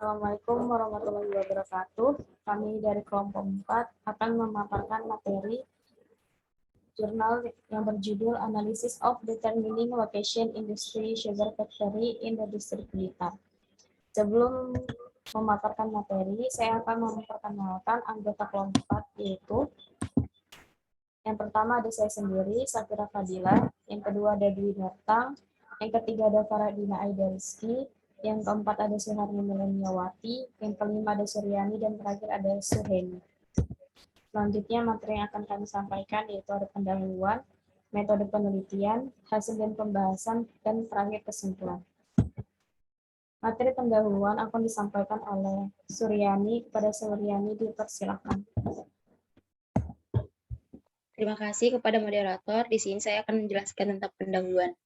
Assalamualaikum warahmatullahi wabarakatuh. Kami dari kelompok 4 akan memaparkan materi jurnal yang berjudul Analysis of Determining Location Industry Sugar Factory in the District Blitar. Sebelum memaparkan materi, saya akan memperkenalkan anggota kelompok 4, yaitu yang pertama ada saya sendiri, Safira Fadila, yang kedua ada Dwi Dartang, yang ketiga ada Faradina Aida Rizky, yang keempat ada Suharni Mileniawati, yang kelima ada Suryani, dan terakhir ada Suheni. Selanjutnya materi yang akan kami sampaikan yaitu ada pendahuluan, metode penelitian, hasil dan pembahasan, dan terakhir kesimpulan. Materi pendahuluan akan disampaikan oleh Suryani. Kepada Suryani dipersilakan. Terima kasih kepada moderator. Di sini saya akan menjelaskan tentang pendahuluan.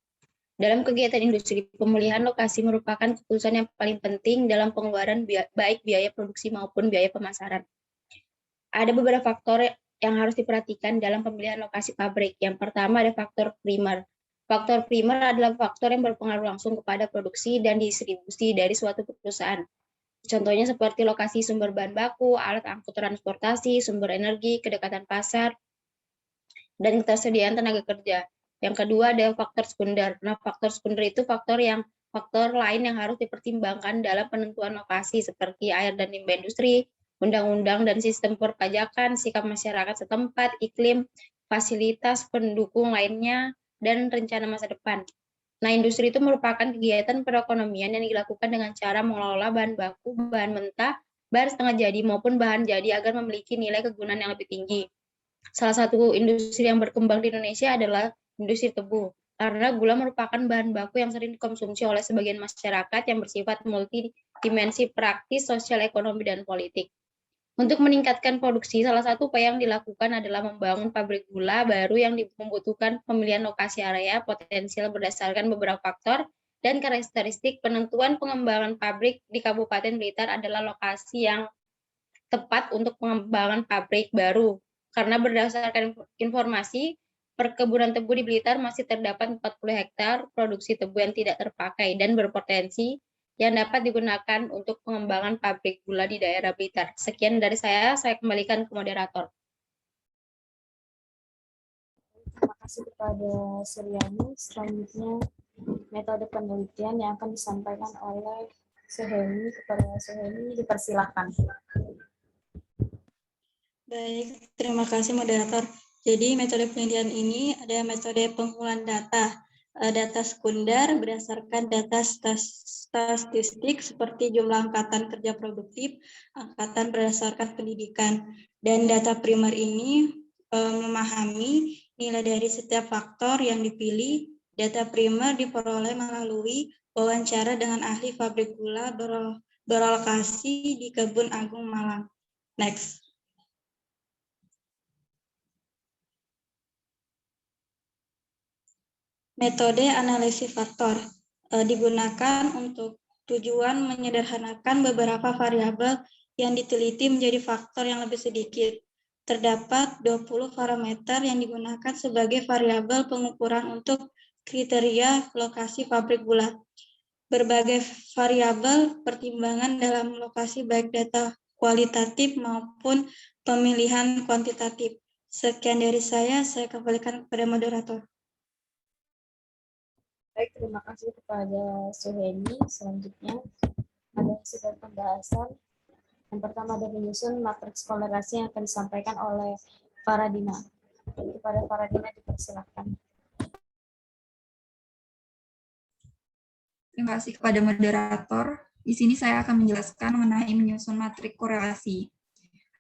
Dalam kegiatan industri, pemulihan lokasi merupakan keputusan yang paling penting dalam pengeluaran baik biaya produksi maupun biaya pemasaran. Ada beberapa faktor yang harus diperhatikan dalam pemilihan lokasi pabrik. Yang pertama ada faktor primer. Faktor primer adalah faktor yang berpengaruh langsung kepada produksi dan distribusi dari suatu perusahaan. Contohnya seperti lokasi sumber bahan baku, alat angkut transportasi, sumber energi, kedekatan pasar, dan ketersediaan tenaga kerja. Yang kedua ada faktor sekunder. Nah, faktor sekunder itu faktor lain yang harus dipertimbangkan dalam penentuan lokasi seperti air dan limbah industri, undang-undang dan sistem perpajakan, sikap masyarakat setempat, iklim, fasilitas pendukung lainnya, dan rencana masa depan. Nah, industri itu merupakan kegiatan perekonomian yang dilakukan dengan cara mengelola bahan baku, bahan mentah, bahan setengah jadi maupun bahan jadi agar memiliki nilai kegunaan yang lebih tinggi. Salah satu industri yang berkembang di Indonesia adalah industri tebu, karena gula merupakan bahan baku yang sering dikonsumsi oleh sebagian masyarakat yang bersifat multidimensi praktis, sosial, ekonomi, dan politik. Untuk meningkatkan produksi, salah satu upaya yang dilakukan adalah membangun pabrik gula baru yang membutuhkan pemilihan lokasi area potensial berdasarkan beberapa faktor dan karakteristik. Penentuan pengembangan pabrik di Kabupaten Blitar adalah lokasi yang tepat untuk pengembangan pabrik baru, karena berdasarkan informasi, perkebunan tebu di Blitar masih terdapat 40 hektar produksi tebu yang tidak terpakai dan berpotensi yang dapat digunakan untuk pengembangan pabrik gula di daerah Blitar. Sekian dari saya kembalikan ke moderator. Terima kasih kepada Suryani. Selanjutnya, metode penelitian yang akan disampaikan oleh Suheni. Kepada Suheni dipersilakan. Baik, terima kasih moderator. Jadi metode penelitian ini ada metode pengumpulan data. Data sekunder berdasarkan data statistik seperti jumlah angkatan kerja produktif, angkatan berdasarkan pendidikan. Dan data primer ini memahami nilai dari setiap faktor yang dipilih. Data primer diperoleh melalui wawancara dengan ahli pabrik gula berlokasi di Kebun Agung, Malang. Next. Metode analisis faktor digunakan untuk tujuan menyederhanakan beberapa variabel yang diteliti menjadi faktor yang lebih sedikit. Terdapat 20 parameter yang digunakan sebagai variabel pengukuran untuk kriteria lokasi pabrik gula. Berbagai variabel pertimbangan dalam lokasi baik data kualitatif maupun pemilihan kuantitatif. Sekian dari saya kembalikan kepada moderator. Baik, terima kasih kepada Suheni. Selanjutnya ada hasil pembahasan. Yang pertama ada menyusun matriks kolerasi yang akan disampaikan oleh Faradina. Kepada Faradina dipersilakan. Terima kasih kepada moderator. Di sini saya akan menjelaskan mengenai menyusun matriks korelasi.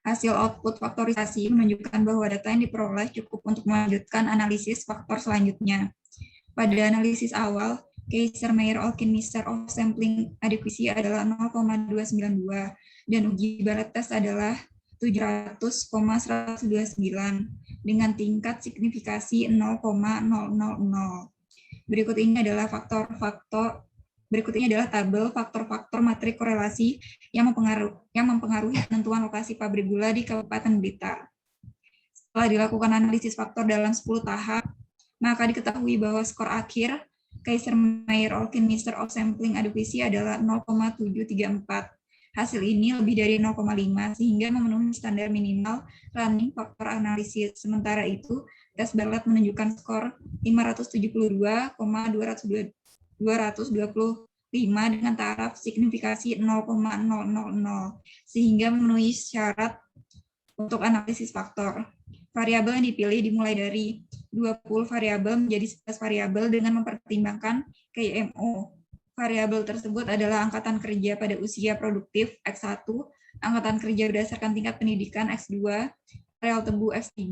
Hasil output faktorisasi menunjukkan bahwa data yang diperoleh cukup untuk melanjutkan analisis faktor selanjutnya. Pada analisis awal, Kaiser-Meyer-Olkin-Mister of Sampling Adequacy adalah 0,292 dan uji barat tes adalah 700,129 dengan tingkat signifikasi 0,000. Berikut ini adalah tabel faktor-faktor matrik korelasi yang mempengaruhi penentuan lokasi pabrik gula di Kabupaten Blitar. Setelah dilakukan analisis faktor dalam 10 tahap, maka diketahui bahwa skor akhir Kaiser-Meyer-Olkin-Mister of Sampling Adequacy adalah 0,734 Hasil ini lebih dari 0,5 sehingga memenuhi standar minimal running faktor analisis. Sementara itu, tes Bartlett menunjukkan skor 572,225 dengan taraf signifikasi 0,000 sehingga memenuhi syarat untuk analisis faktor. Variabel yang dipilih dimulai dari 20 variabel menjadi 11 variabel dengan mempertimbangkan KMO. Variabel tersebut adalah angkatan kerja pada usia produktif X1, angkatan kerja berdasarkan tingkat pendidikan X2, areal tebu X3,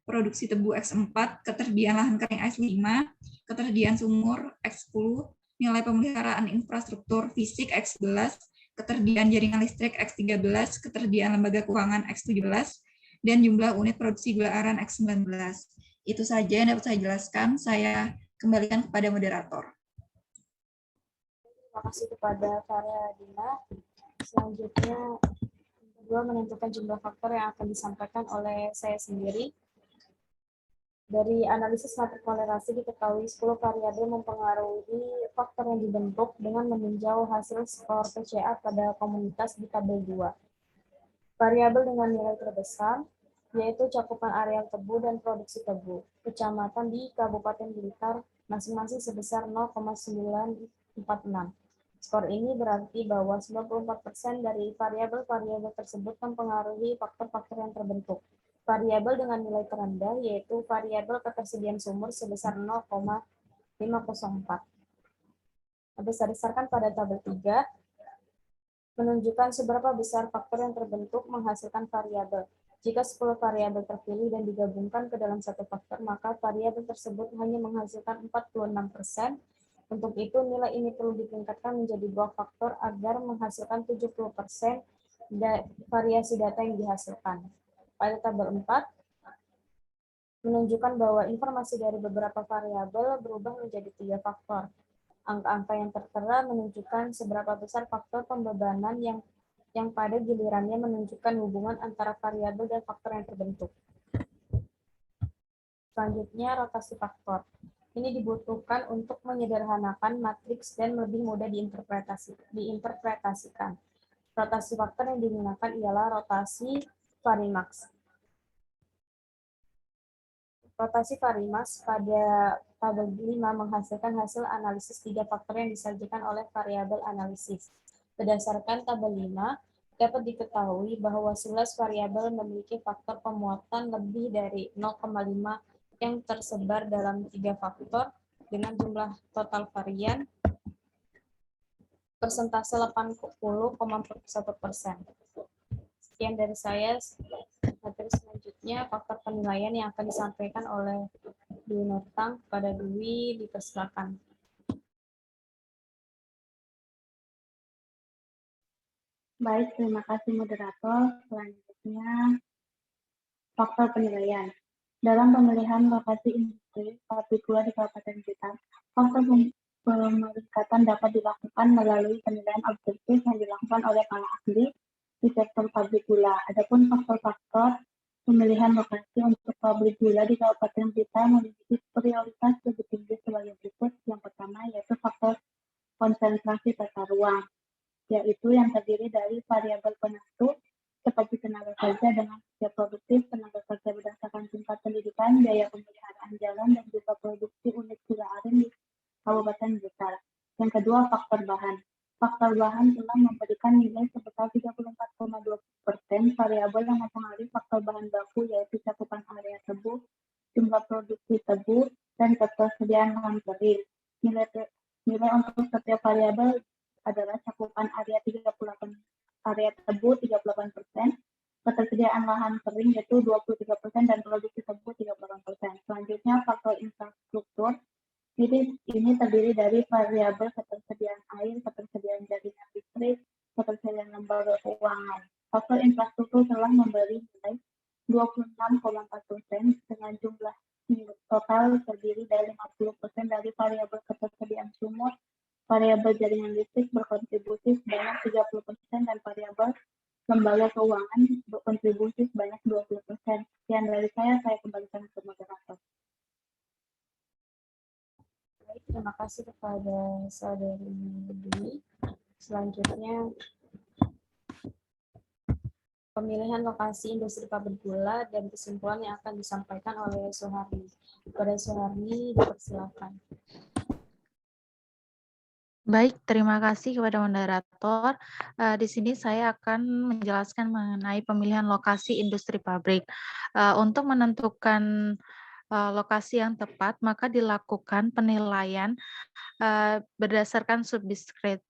produksi tebu X4, ketersediaan lahan kering X5, ketersediaan sumur X10, nilai pemeliharaan infrastruktur fisik X11, ketersediaan jaringan listrik X13, ketersediaan lembaga keuangan X17, dan jumlah unit produksi gula aren X19. Itu saja yang dapat saya jelaskan. Saya kembalikan kepada moderator. Terima kasih kepada Faryadina. Selanjutnya, yang kedua menentukan jumlah faktor yang akan disampaikan oleh saya sendiri. Dari analisis matrik kolerasi diketahui 10 variabel mempengaruhi faktor yang dibentuk dengan meninjau hasil skor PCA pada komunitas di tabel 2. Variabel dengan nilai terbesar yaitu cakupan areal tebu dan produksi tebu, kecamatan di Kabupaten Blitar masing-masing sebesar 0,946. Skor ini berarti bahwa 94% dari variabel-variabel tersebut mempengaruhi faktor-faktor yang terbentuk. Variabel dengan nilai terendah yaitu variabel ketersediaan sumur sebesar 0,504. Berdasarkan pada tabel 3, menunjukkan seberapa besar faktor yang terbentuk menghasilkan variabel. Jika 10 variabel terpilih dan digabungkan ke dalam satu faktor, maka variabel tersebut hanya menghasilkan 46%. Untuk itu, nilai ini perlu ditingkatkan menjadi 2 faktor agar menghasilkan 70% variasi data yang dihasilkan. Pada tabel 4, menunjukkan bahwa informasi dari beberapa variabel berubah menjadi 3 faktor. Angka-angka yang tertera menunjukkan seberapa besar faktor pembebanan yang pada gilirannya menunjukkan hubungan antara variabel dan faktor yang terbentuk. Selanjutnya, rotasi faktor. Ini dibutuhkan untuk menyederhanakan matriks dan lebih mudah diinterpretasikan. Rotasi faktor yang digunakan ialah rotasi Varimax. Rotasi Varimax pada tabel 5 menghasilkan hasil analisis 3 faktor yang disajikan oleh variabel analisis. Berdasarkan tabel 5, dapat diketahui bahwa 11 variabel memiliki faktor pemuatan lebih dari 0,5 yang tersebar dalam 3 faktor dengan jumlah total varian persentase 80,41%. Sekian dari saya. Materi selanjutnya faktor penilaian yang akan disampaikan oleh Dwi Nurtang. Kepada Dwi, dipersilakan. Baik, terima kasih moderator. Selanjutnya, faktor penilaian. Dalam pemilihan lokasi industri pabrik gula di Kabupaten Blitar, faktor pemeringkatan dapat dilakukan melalui penilaian objektif yang dilakukan oleh para ahli di sektor pabrik gula. Adapun faktor-faktor pemilihan lokasi untuk pabrik gula di Kabupaten Blitar memiliki prioritas lebih tinggi sebagai berikut. Yang pertama yaitu faktor konsentrasi tata ruang, yaitu yang terdiri dari variabel penentu seperti tenaga kerja dengan usia produktif, tenaga kerja berdasarkan tingkat pendidikan, biaya pemeliharaan jalan, dan juga produksi unit gula aren di Kabupaten Blitar. Yang kedua, faktor bahan. Faktor bahan telah memberikan nilai sebesar 34,2%. Variabel yang mempengaruhi faktor bahan baku yaitu cakupan area tebu, jumlah produksi tebu, dan ketersediaan lahan kering. Nilai untuk setiap variabel adalah cakupan area tebu 38%, ketersediaan lahan kering yaitu 23% dan produksi tebu 38%. Selanjutnya faktor infrastruktur. Ini terdiri dari variabel ketersediaan air, ketersediaan jaringan listrik, ketersediaan lembaga keuangan. Faktor infrastruktur telah memberi nilai 26,4% dengan jumlah total terdiri dari 50% dari variabel ketersediaan sumur, variabel jaringan listrik berkontribusi sebanyak 30% dan variabel lembaga keuangan berkontribusi sebanyak 20%. Sekian dari saya kembalikan ke moderator. Baik, terima kasih kepada saudari Dwi. Selanjutnya, pemilihan lokasi industri pabrik gula dan kesimpulan yang akan disampaikan oleh Suharni. Kepada Suharni, dipersilakan. Baik, terima kasih kepada moderator. Di sini saya akan menjelaskan mengenai pemilihan lokasi industri pabrik. Untuk menentukan lokasi yang tepat, maka dilakukan penilaian berdasarkan subdiscrete,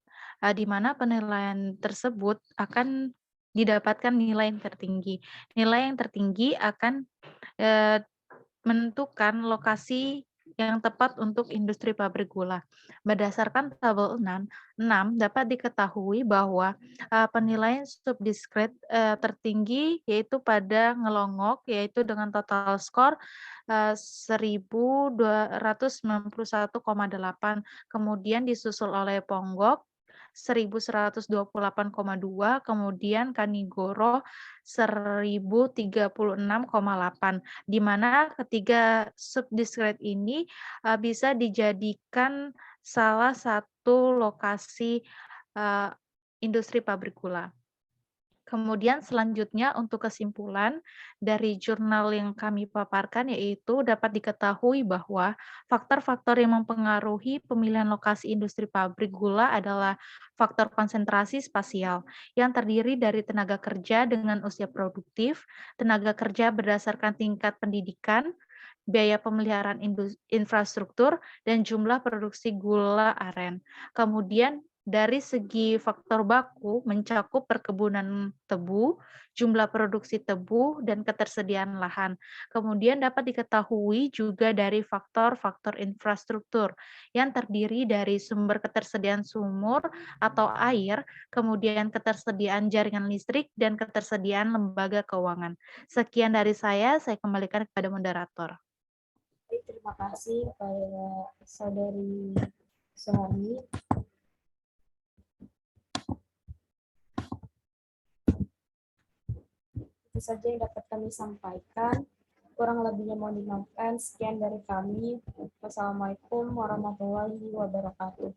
di mana penilaian tersebut akan didapatkan nilai yang tertinggi. Nilai yang tertinggi akan menentukan lokasi yang tepat untuk industri pabrik gula. Berdasarkan tabel 6 dapat diketahui bahwa penilaian subdiscrete tertinggi yaitu pada Ngelongok, yaitu dengan total skor 1.291,8. Kemudian disusul oleh Ponggok 1.128,2, kemudian Kanigoro 1.036,8, di mana ketiga subdiscrete ini bisa dijadikan salah satu lokasi industri pabrik gula. Kemudian selanjutnya untuk kesimpulan dari jurnal yang kami paparkan yaitu dapat diketahui bahwa faktor-faktor yang mempengaruhi pemilihan lokasi industri pabrik gula adalah faktor konsentrasi spasial yang terdiri dari tenaga kerja dengan usia produktif, tenaga kerja berdasarkan tingkat pendidikan, biaya pemeliharaan infrastruktur, dan jumlah produksi gula aren. Kemudian dari segi faktor baku mencakup perkebunan tebu, jumlah produksi tebu, dan ketersediaan lahan. Kemudian dapat diketahui juga dari faktor-faktor infrastruktur yang terdiri dari sumber ketersediaan sumur atau air, kemudian ketersediaan jaringan listrik, dan ketersediaan lembaga keuangan. Sekian dari saya kembalikan kepada moderator. Baik, terima kasih kepada Saudari Suharni. Itu saja yang dapat kami sampaikan. Kurang lebihnya mohon dimaafkan. Sekian dari kami. Wassalamualaikum warahmatullahi wabarakatuh.